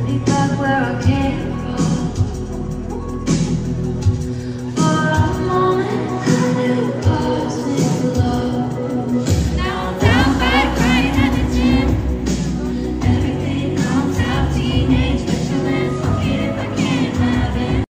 be back where I came from. For a moment I knew I was in love. Now I'm down back crying at the gym. Everything comes out teenage, vigilant. Fuck it if I can't have it.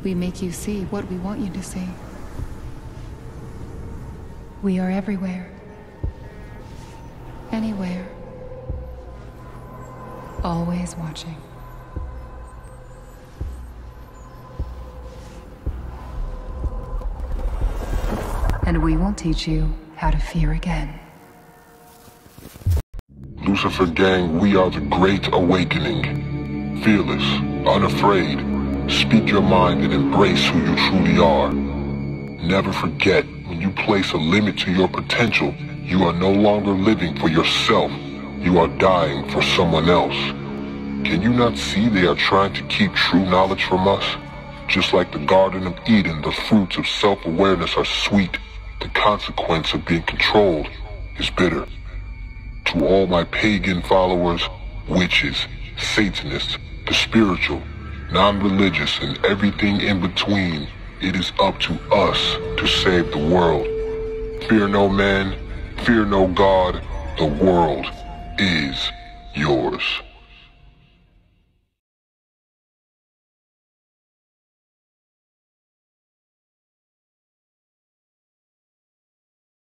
We make you see what we want you to see. We are everywhere. Anywhere. Always watching. And we will teach you how to fear again. Lucifer Gang, we are the Great Awakening. Fearless, unafraid, speak your mind and embrace who you truly are. Never forget, when you place a limit to your potential, you are no longer living for yourself. You are dying for someone else. Can you not see they are trying to keep true knowledge from us? Just like the Garden of Eden, the fruits of self-awareness are sweet. The consequence of being controlled is bitter. To all my pagan followers, witches, Satanists, the spiritual, non-religious, and everything in between, it is up to us to save the world. Fear no man, fear no God, the world is yours.